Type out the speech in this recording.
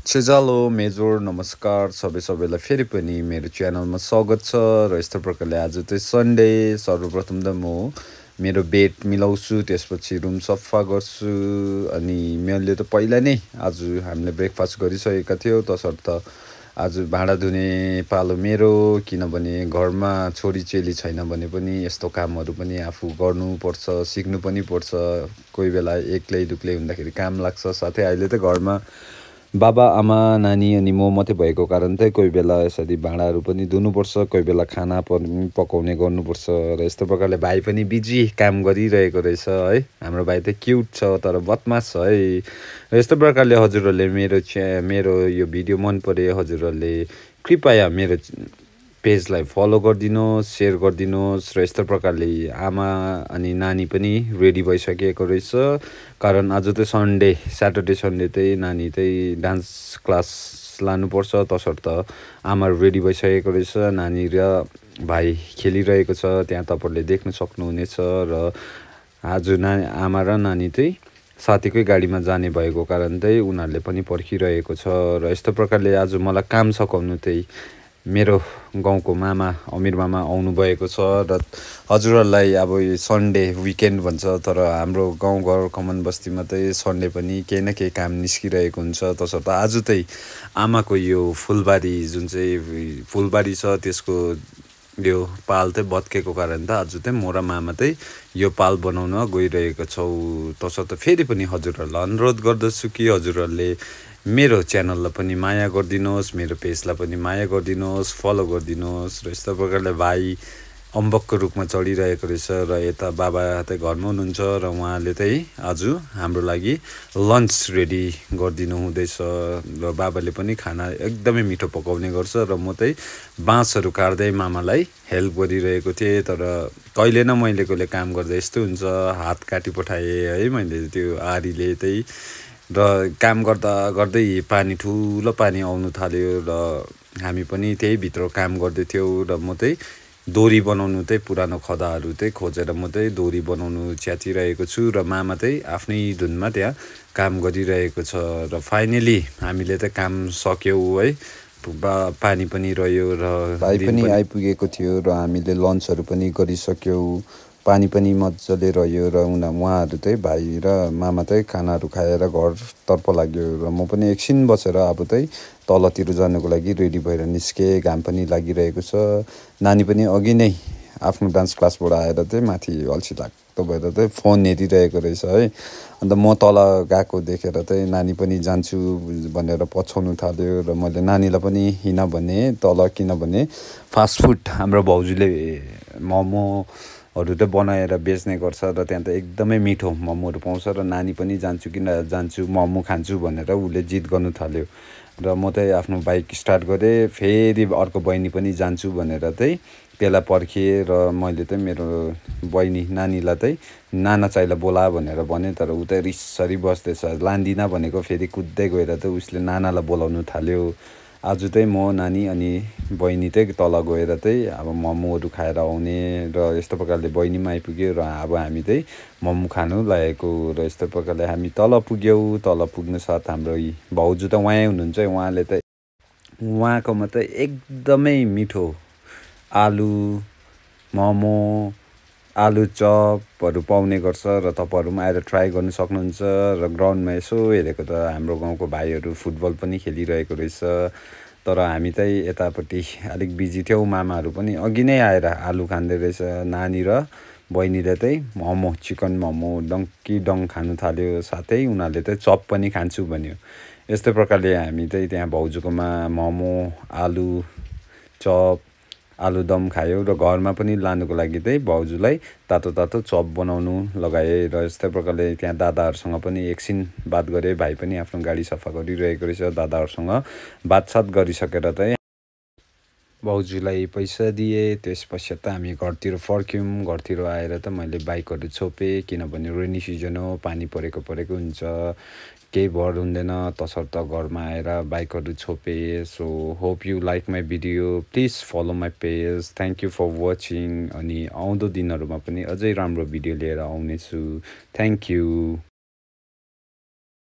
छेजालो majeure नमस्कार सबैलाई फेरि पनि मेरो च्यानलमा स्वागत छ र यस्तो प्रकारले आज चाहिँ सन्डे सर्वप्रथम त म मेरो बेड मिलाउँछु त्यसपछि रुम सफा गर्छु अनि मैले त पहिला नै आज हामीले ब्रेकफास्ट गरिसकेका थियौँ तसर्थ आज भाँडा धुने पालो मेरो किनभने घरमा छोरी चेली छैन भने पनि यस्तो कामहरू पनि आफू गर्नुपर्छ सिक्नु पनि पर्छ कोही बेला एक्लै दुक्लै हुँदाखेरि काम लाग्छ साथै अहिले त घरमा बाबा आमा नानी अनि म मात्रै भएको कारण चाहिँ कोही बेला यसरी भाँडाहरू पनि धुनुपर्छ कोही बेला खाना पनि पकाउने गर्नुपर्छ र यस्तो प्रकारले भाइ पनि बिजी काम गरिरहेको रहेछ है हाम्रो भाइ त क्युट छ तर बदमास छ है र यस्तो प्रकारले हजुरहरूले मेरो यो भिडियो मन परे हजुरहरूले कृपया मेरो पेजलाई फलो गरिदिनुहोस् सेयर गरिदिनुहोस् र यस्तो प्रकारले आमा अनि नानी पनि रेडी भइसकेको रहेछ कारण आज चाहिँ सन्डे स्याटरडे सन्डे चाहिँ नानी चाहिँ डान्स क्लास लानुपर्छ तसर्थ आमा रेडी भइसकेको रहेछ नानी र भाइ खेलिरहेको छ त्यहाँ तपाईँहरूले देख्न सक्नुहुनेछ र आज आमा र नानी चाहिँ साथीकै गाडीमा जाने भएको कारण चाहिँ उनीहरूले पनि पर्खिरहेको छ र यस्तो प्रकारले आज मलाई काम सघाउनु चाहिँ मेरो गाउँको मामा अमिर मामा आउनुभएको छ र हजुरहरूलाई अब यो सन्डे विकेन्ड भन्छ तर हाम्रो गाउँघर कमान बस्तीमा चाहिँ सन्डे पनि केही न केही काम निस्किरहेको हुन्छ तसर्थ आज चाहिँ आमाको यो फुलबारी जुन चाहिँ फुलबारी छ त्यसको यो पाल चाहिँ भत्केको कारण त आज चाहिँ म र मामा चाहिँ यो पाल बनाउन गइरहेको छौँ तसर्थ फेरि पनि हजुरहरूलाई अनुरोध गर्दछु कि हजुरहरूले मेरो च्यानललाई पनि माया गरिदिनुहोस् मेरो पेजलाई पनि माया गरिदिनुहोस् फलो गरिदिनुहोस् र यस्तो प्रकारले भाइ अम्बकको रुखमा चढिरहेको रहेछ र यता बाबा चाहिँ घरमा हुनुहुन्छ र उहाँले चाहिँ आज हाम्रो लागि लन्च रेडी गरिदिनु हुँदैछ र बाबाले पनि खाना एकदमै मिठो पकाउने गर्छ र म चाहिँ बाँसहरू काट्दै मामालाई हेल्प गरिरहेको थिएँ तर कहिले न मैले कहिले काम गर्दा यस्तो हुन्छ हात काटी पठाएँ है मैले त्यो आरीले चाहिँ र काम गर्दा गर्दै पानी ठुलो पानी आउनु थाल्यो र हामी पनि त्यही भित्र काम गर्दैथ्यौँ र म चाहिँ दोरी बनाउनु चाहिँ पुरानो खदाहरू चाहिँ खोजेर म चाहिँ दोरी बनाउनु च्यातिरहेको छु र मामा चाहिँ आफ्नै धुनमा त्यहाँ काम गरिरहेको छ र फाइनली हामीले चाहिँ काम सक्यौँ है पानी पनि रह्यो र भाइ पनि आइपुगेको थियो र हामीले लन्चहरू पनि गरिसक्यौँ पानी पनि मजाले रह्यो र उहाँहरू चाहिँ भाइ र मामा चाहिँ खानाहरू खाएर घरतर्फ लाग्यो र म पनि एकछिन बसेर अब चाहिँ तलतिर जानुको लागि रेडी भएर निस्केँ घाम पनि लागिरहेको छ नानी पनि अघि नै आफ्नो डान्स क्लासबाट आएर चाहिँ माथि अल्छी लाग्दो भएर चाहिँ फोन हेरिरहेको रहेछ है अन्त म तल गएको देखेर चाहिँ नानी पनि जान्छु भनेर पछाउनु थाल्यो र मैले नानीलाई पनि हिँड भने तल किनभने फास्टफुड हाम्रो भाउजूले मोमोहरू चाहिँ बनाएर बेच्ने गर्छ र त्यहाँ त एकदमै मिठो मोमोहरू पाउँछ र नानी पनि जान्छु मोमो खान्छु भनेर उसले जिद गर्नु थाल्यो र म चाहिँ आफ्नो बाइक स्टार्ट गरेँ फेरि अर्को बहिनी पनि जान्छु भनेर चाहिँ त्यसलाई पर्खेँ र मैले चाहिँ मेरो बहिनी नानीलाई चाहिँ नाना चाहिँलाई बोला भनेर भने तर ऊ चाहिँ रिसरी बस्दैछ लान्दिनँ भनेको फेरि कुद्दै गएर चाहिँ उसले नानालाई बोलाउनु थाल्यो आज चाहिँ म नानी अनि बहिनी चाहिँ तल गएर चाहिँ अब मोमोहरू खाएर आउने र यस्तो प्रकारले बहिनी पनि आइपुग्यो र अब हामी चाहिँ मोमो खानु लागेको र यस्तो प्रकारले हामी तल पुग्यौँ तल पुग्नु साथ हाम्रो भाउजू त उहाँ हुनुहुन्छ उहाँले त उहाँकोमा त एकदमै मिठो आलु मोमो आलु चपहरू पाउने गर्छ र तपाईँहरू पनि आएर ट्राई गर्नु सक्नुहुन्छ र ग्राउन्डमा यसो हेरेको त हाम्रो गाउँको भाइहरू फुटबल पनि खेलिरहेको रहेछ तर हामी चाहिँ यतापट्टि अलिक बिजी थियौँ मामाहरू पनि अघि नै आएर आलु खाँदै रहेछ नानी र बहिनीले चाहिँ मोमो चिकन मोमो डङ खानु थाल्यो साथै उनीहरूले चाहिँ चप पनि खान्छु भन्यो यस्तै प्रकारले हामी चाहिँ त्यहाँ भाउजूकोमा मोमो आलु चप आलुदम खायो र घरमा पनि लानुको लागि चाहिँ भाउजूलाई तातो तातो चप बनाउनु लगाएँ र यस्तै प्रकारले त्यहाँ दादाहरूसँग पनि एकछिन बात गरेँ भाइ पनि आफ्नो गाडी सफा गरिरहेको रहेछ दादाहरूसँग बातसात गरिसकेर चाहिँ भाउजूलाई पैसा दिएँ त्यसपश्चात त हामी घरतिर फर्क्यौँ घरतिर आएर त मैले बाइकहरू छोपेँ किनभने रेनी सिजन हो पानी परेको हुन्छ केही भर हुँदैन तसर्थ घरमा आएर बाइकहरू छोपेँ so hope you like my video please follow my page thank you for watching अनि आउँदो दिनहरूमा पनि अझै राम्रो भिडियो लिएर आउनेछु थ्याङ्क यू